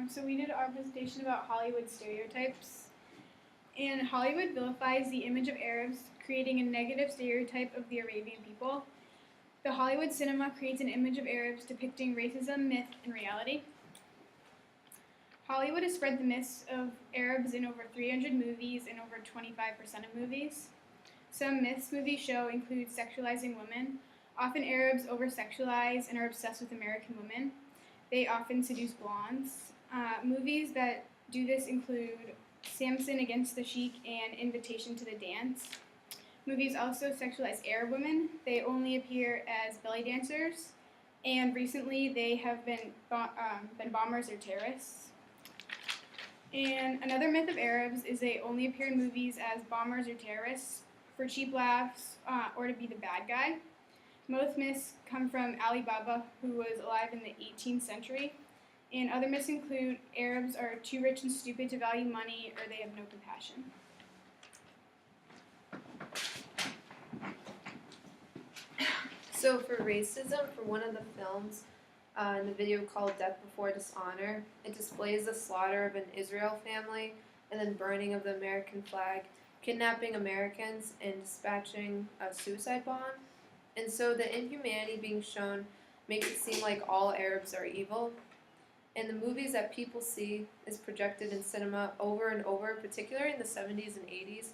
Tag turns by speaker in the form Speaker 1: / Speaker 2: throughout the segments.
Speaker 1: So we did our presentation about Hollywood stereotypes. And Hollywood vilifies the image of Arabs, creating a negative stereotype of the Arabian people. The Hollywood cinema creates an image of Arabs depicting racism, myth, and reality. Hollywood has spread the myths of Arabs in over 300 movies and over 25% of movies. Some myths movies show include sexualizing women. Often Arabs over-sexualize and are obsessed with American women. They often seduce blondes. Movies that do this include Samson Against the Sheik and Invitation to the Dance. Movies also sexualize Arab women. They only appear as belly dancers. And recently they have been bombers or terrorists. And another myth of Arabs is they only appear in movies as bombers or terrorists for cheap laughs or to be the bad guy. Most myths come from Ali Baba, who was alive in the 18th century. And other myths include Arabs are too rich and stupid to value money, or they have no compassion.
Speaker 2: So for racism, for one of the films in the video called Death Before Dishonor, it displays the slaughter of an Israel family and then burning of the American flag, kidnapping Americans, and dispatching a suicide bomb. And so the inhumanity being shown makes it seem like all Arabs are evil. And the movies that people see is projected in cinema over and over, particularly in the 70s and 80s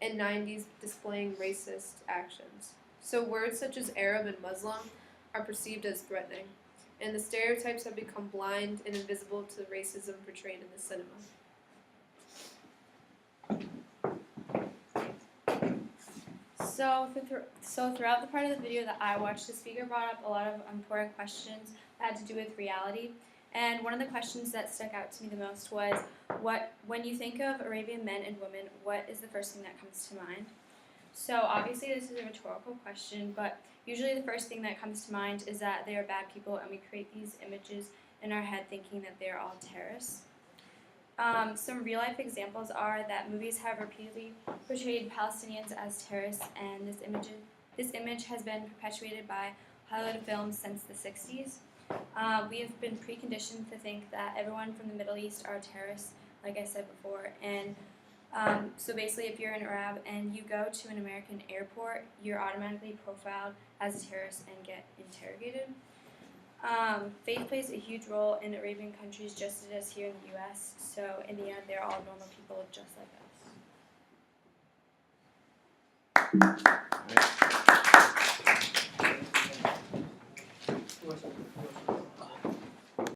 Speaker 2: and 90s, displaying racist actions. So words such as Arab and Muslim are perceived as threatening, and the stereotypes have become blind and invisible to the racism portrayed in the cinema.
Speaker 3: So throughout the part of the video that I watched, the speaker brought up a lot of important questions that had to do with reality. And one of the questions that stuck out to me the most was, when you think of Arabian men and women, what is the first thing that comes to mind? So obviously this is a rhetorical question, but usually the first thing that comes to mind is that they are bad people, and we create these images in our head thinking that they are all terrorists. Some real-life examples are that movies have repeatedly portrayed Palestinians as terrorists, and this image has been perpetuated by Hollywood films since the 60s. We have been preconditioned to think that everyone from the Middle East are terrorists, like I said before, and so basically if you're an Arab and you go to an American airport, you're automatically profiled as a terrorist and get interrogated. Faith plays a huge role in Arabian countries just as it does here in the US, so in the end they're all normal people just like us.
Speaker 4: All right.